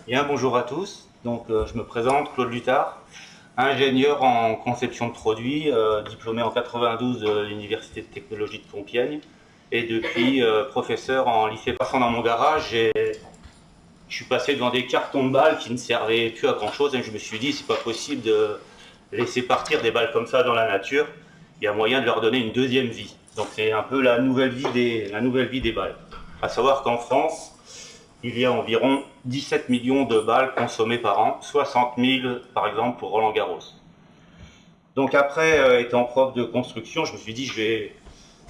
Bien, bonjour à tous. Donc, je me présente, Claude Luttard, ingénieur en conception de produits, diplômé en 92 de l'Université de technologie de Compiègne et depuis professeur en lycée. Passant dans mon garage, je suis passé devant des cartons de balles qui ne servaient plus à grand chose et je me suis dit c'est pas possible de laisser partir des balles comme ça dans la nature. Il y a moyen de leur donner une deuxième vie. Donc c'est un peu la nouvelle vie des balles. À savoir qu'en France, il y a environ 17 millions de balles consommées par an, 60 000 par exemple pour Roland Garros. Donc après, étant prof de construction, je me suis dit je vais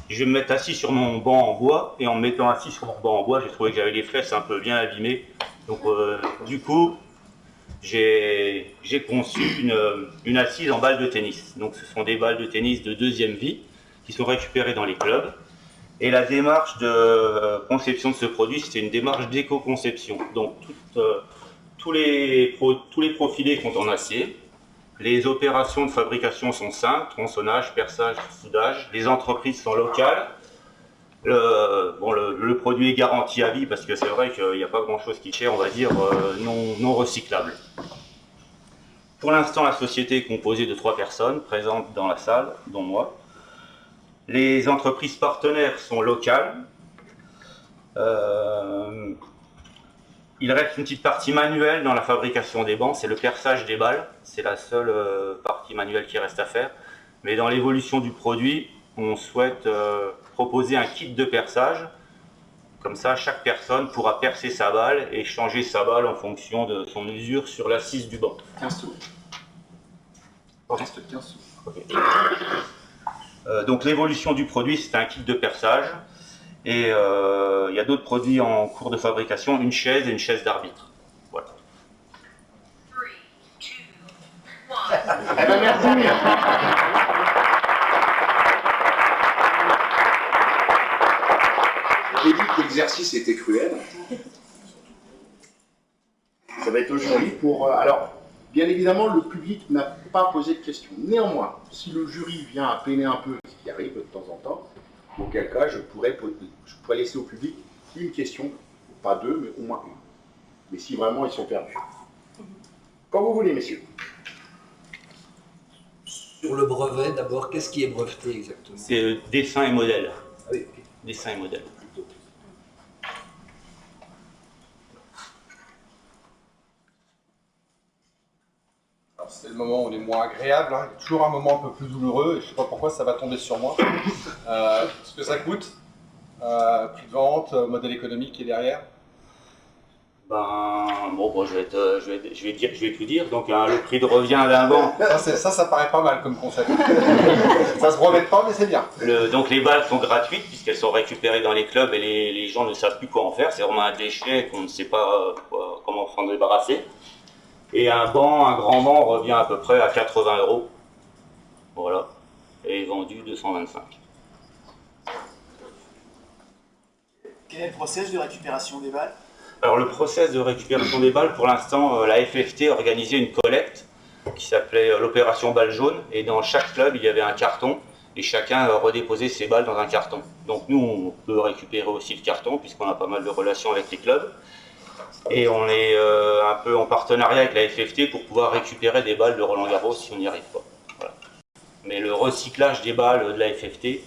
me mettre assis sur mon banc en bois, et en me mettant assis sur mon banc en bois, j'ai trouvé que j'avais les fesses un peu bien abîmées. Donc du coup, j'ai conçu une assise en balles de tennis. Donc ce sont des balles de tennis de deuxième vie qui sont récupérées dans les clubs. Et la démarche de conception de ce produit, c'était une démarche d'éco-conception. Donc tous les profilés sont en acier. Les opérations de fabrication sont simples, tronçonnage, perçage, soudage. Les entreprises sont locales. Le produit est garanti à vie parce que c'est vrai qu'il n'y a pas grand-chose qui est cher, on va dire, non recyclable. Pour l'instant, la société est composée de 3 personnes présentes dans la salle, dont moi. Les entreprises partenaires sont locales. Il reste une petite partie manuelle dans la fabrication des bancs, c'est le perçage des balles. C'est la seule partie manuelle qui reste à faire. Mais dans l'évolution du produit, on souhaite proposer un kit de perçage. Comme ça, chaque personne pourra percer sa balle et changer sa balle en fonction de son usure sur l'assise du banc. 15 sous. Reste 15 sous. Okay. Donc l'évolution du produit, c'est un kit de perçage. Et il y a d'autres produits en cours de fabrication, une chaise et une chaise d'arbitre. Voilà. 3, 2, 1. Eh ben merci. J'ai dit que l'exercice était cruel. Ça va être au jury pour... alors, bien évidemment, le public n'a pas posé de questions. Néanmoins, si le jury vient à peiner un peu, ce qui arrive de temps en temps, auquel cas je pourrais laisser au public une question, pas deux, mais au moins une. Mais si vraiment ils sont perdus. Quand vous voulez, messieurs. Sur le brevet, d'abord, qu'est-ce qui est breveté exactement? C'est dessin et modèle. Ah oui, ok. Dessin et modèle. C'est le moment où il est moins agréable, hein. Il y a toujours un moment un peu plus douloureux, et je ne sais pas pourquoi ça va tomber sur moi. Ce que ça coûte, prix de vente, modèle économique qui est derrière. Je vais tout dire. Donc le prix de revient d'un banc. Ça paraît pas mal comme concept. Ça se brevette pas, mais c'est bien. Donc les balles sont gratuites puisqu'elles sont récupérées dans les clubs et les gens ne savent plus quoi en faire. C'est vraiment un déchet qu'on ne sait pas comment s'en débarrasser. Et un grand banc revient à peu près à 80 €. Voilà. Et est vendu 225. Quel est le process de récupération des balles? Alors le process de récupération des balles, pour l'instant, la FFT a organisé une collecte qui s'appelait l'opération balle jaune. Et dans chaque club, il y avait un carton et chacun redéposait ses balles dans un carton. Donc nous, on peut récupérer aussi le carton puisqu'on a pas mal de relations avec les clubs. Et on est un peu en partenariat avec la FFT pour pouvoir récupérer des balles de Roland Garros si on n'y arrive pas. Voilà. Mais le recyclage des balles de la FFT,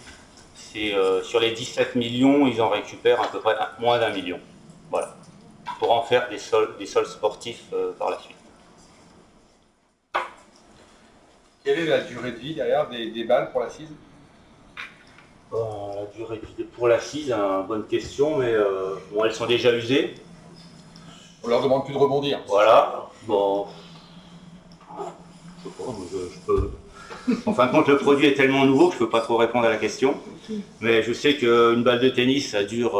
c'est sur les 17 millions, ils en récupèrent à peu près moins d'1 million. Voilà. Pour en faire des sols sportifs par la suite. Quelle est la durée de vie derrière des balles pour l'assise? La durée de vie pour l'assise, bonne question, mais elles sont déjà usées. On leur demande plus de rebondir. Voilà, bon. Je sais pas, je peux. En fin de compte, le produit est tellement nouveau que je ne peux pas trop répondre à la question. Mais je sais qu'une balle de tennis, ça dure,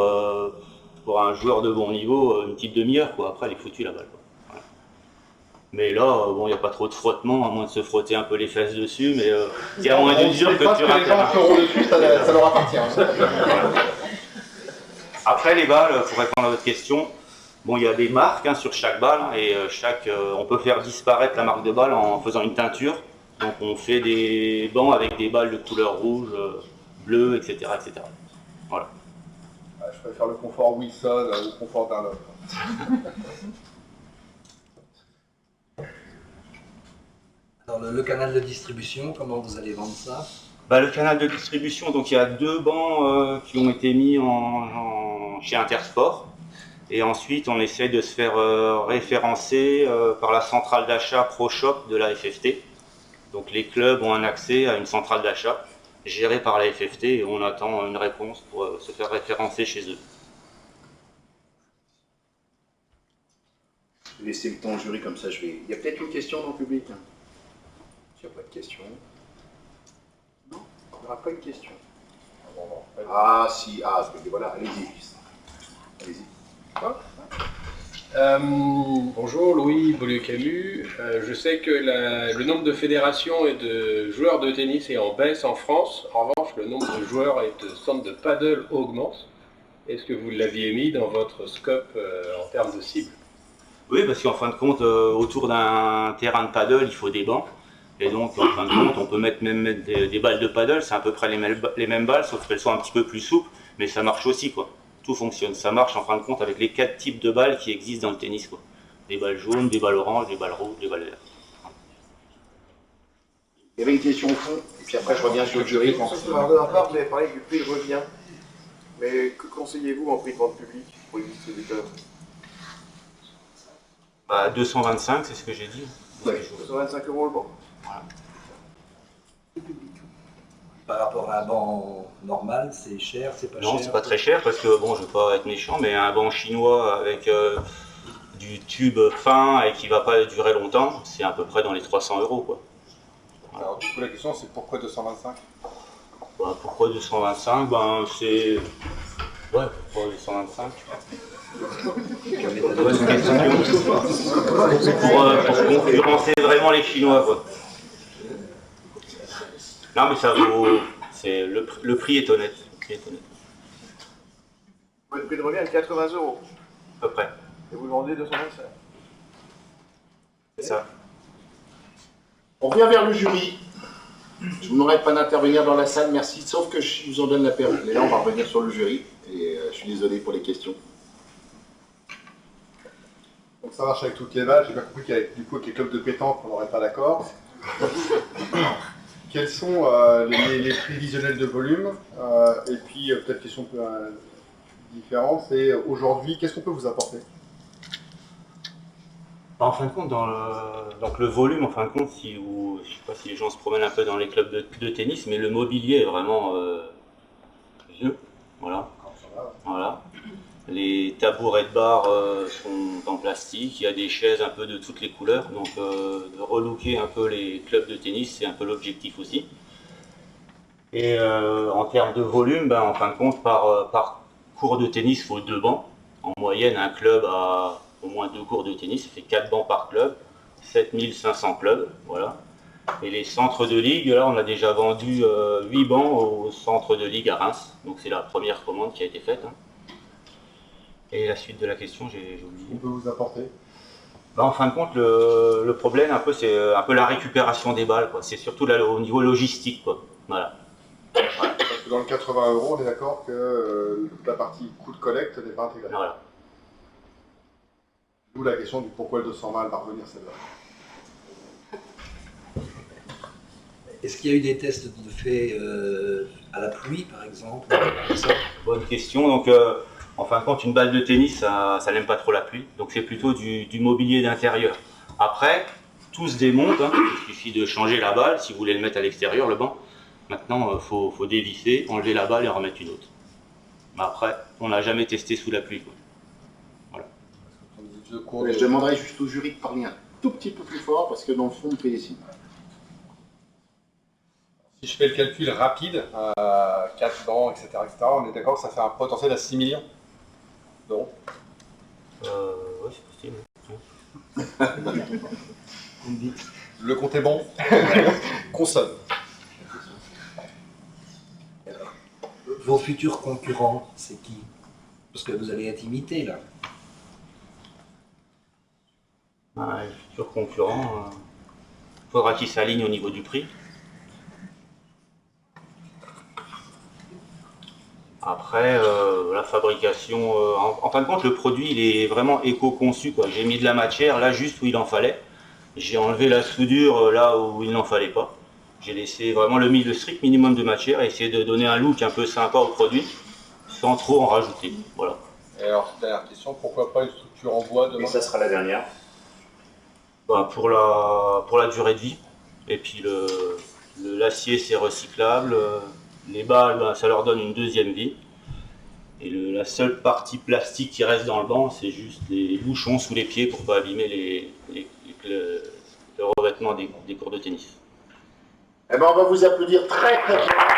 pour un joueur de bon niveau, une petite demi-heure, quoi. Après, elle est foutue la balle, quoi. Voilà. Mais là, il n'y a pas trop de frottement, à moins de se frotter un peu les fesses dessus, mais il y a moins d'usure que sur un les gens feront dessus, ça leur appartient. Après, les balles, pour répondre à votre question, il y a des marques sur chaque balle et on peut faire disparaître la marque de balle en faisant une teinture. Donc on fait des bancs avec des balles de couleur rouge, bleu, etc., etc. Voilà. Je préfère le confort Wilson au confort d'un autre. le canal de distribution, comment vous allez vendre ça? Bah, le canal de distribution, donc il y a 2 bancs qui ont été mis chez Intersport. Et ensuite, on essaie de se faire référencer par la centrale d'achat ProShop de la FFT. Donc les clubs ont un accès à une centrale d'achat gérée par la FFT et on attend une réponse pour se faire référencer chez eux. Je vais laisser le temps au jury comme ça. Il y a peut-être une question dans le public. Hein. S'il n'y a pas de question. Non, il n'y aura pas une question. Ah si, voilà, allez-y. Allez-y. Bonjour, Louis Beaulieu-Camus. Je sais que le nombre de fédérations et de joueurs de tennis est en baisse en France. En revanche, le nombre de joueurs et de centres de paddle augmente. Est-ce que vous l'aviez mis dans votre scope en termes de cible? Oui, parce qu'en fin de compte, autour d'un terrain de paddle, il faut des bancs. Et donc, en fin de compte, on peut mettre des balles de paddle, c'est à peu près les mêmes balles, sauf qu'elles sont un petit peu plus souples, mais ça marche aussi, quoi. Tout fonctionne, ça marche en fin de compte avec les 4 types de balles qui existent dans le tennis, quoi. Des balles jaunes, des balles oranges, des balles rouges, des balles vertes. Il y avait une question au fond, et puis après je reviens sur le jury. Alors de la part, vous avez parlé du prix de revient. Mais que conseillez-vous en prix de vente publique pour les distributeurs? Bah, 225, c'est ce que j'ai dit. Ouais. 225 € le banc. Voilà. Par rapport à un banc normal, c'est cher, c'est pas cher? Non, c'est pas très cher parce que, bon, je veux pas être méchant, mais un banc chinois avec du tube fin et qui va pas durer longtemps, c'est à peu près dans les 300 €, quoi. Alors, du coup, la question, c'est pourquoi 225? Bah, pourquoi 225? Ben, c'est... Ouais, pourquoi 225? C'est pour concurrencer vraiment les Chinois, quoi. Non, mais ça vaut... Le prix est honnête. Votre prix de revient est de 80 €. À peu près. Et vous le vendez 225. C'est ça. On revient vers le jury. Je vous n'arrête pas d'intervenir dans la salle, merci, sauf que je vous en donne la parole. Mais là, on va revenir sur le jury, et je suis désolé pour les questions. Donc ça marche avec toutes les balles. J'ai bien compris qu'avec du coup, avec les clubs de pétanque, on n'aurait pas d'accord. Quels sont les prévisionnels de volume? Et puis, peut-être question un peu différente, c'est aujourd'hui, qu'est-ce qu'on peut vous apporter? En fin de compte, donc le volume, en fin de compte, je ne sais pas si les gens se promènent un peu dans les clubs de tennis, mais le mobilier est vraiment vieux. Voilà. Voilà. Les tabourets de bar sont en plastique, il y a des chaises un peu de toutes les couleurs, donc de relooker un peu les clubs de tennis, c'est un peu l'objectif aussi. Et en termes de volume, ben, en fin de compte, par cours de tennis, il faut 2 bancs. En moyenne, un club a au moins 2 cours de tennis, ça fait 4 bancs par club, 7500 clubs, voilà. Et les centres de ligue, là on a déjà vendu 8 bancs au centre de ligue à Reims, donc c'est la première commande qui a été faite. Hein. Et la suite de la question, j'ai oublié. On peut vous apporter? Bah, en fin de compte, le problème un peu, c'est un peu la récupération des balles, quoi. C'est surtout là, au niveau logistique, quoi. Voilà. Parce que dans le 80 €, on est d'accord que la partie coût de collecte n'est pas intégrée. Voilà. D'où la question du pourquoi le 220 va revenir celle-là. Est-ce qu'il y a eu des tests de fait à la pluie, par exemple? Bonne question. Donc, en fin de compte, une balle de tennis, ça n'aime pas trop la pluie. Donc, c'est plutôt du mobilier d'intérieur. Après, tout se démonte. Hein. Il suffit de changer la balle si vous voulez le mettre à l'extérieur, le banc. Maintenant, faut dévisser, enlever la balle et en remettre une autre. Mais après, on n'a jamais testé sous la pluie, quoi. Voilà. Je demanderais juste au jury de parler un tout petit peu plus fort, parce que dans le fond, on fait des signes. Si je fais le calcul rapide, 4 bancs, etc., on est d'accord que ça fait un potentiel à 6 millions d'euros. Ouais, c'est possible. Le compte est bon. Consomme. Vos futurs concurrents, c'est qui? Parce que vous allez être imité, là. Les futurs concurrents, faudra qu'ils s'alignent au niveau du prix. Après, la fabrication, en fin de compte, le produit il est vraiment éco-conçu, quoi. J'ai mis de la matière là juste où il en fallait. J'ai enlevé la soudure là où il n'en fallait pas. J'ai laissé vraiment le strict minimum de matière et essayé de donner un look un peu sympa au produit sans trop en rajouter. Voilà. Et alors, dernière question, pourquoi pas une structure en bois Et demain? ça sera la dernière. Bah, pour la durée de vie. Et puis l'acier c'est recyclable. Les balles, bah, ça leur donne une deuxième vie. Et la seule partie plastique qui reste dans le banc, c'est juste les bouchons sous les pieds pour pas abîmer le revêtement des cours de tennis. Eh ben, on va vous applaudir très très fort.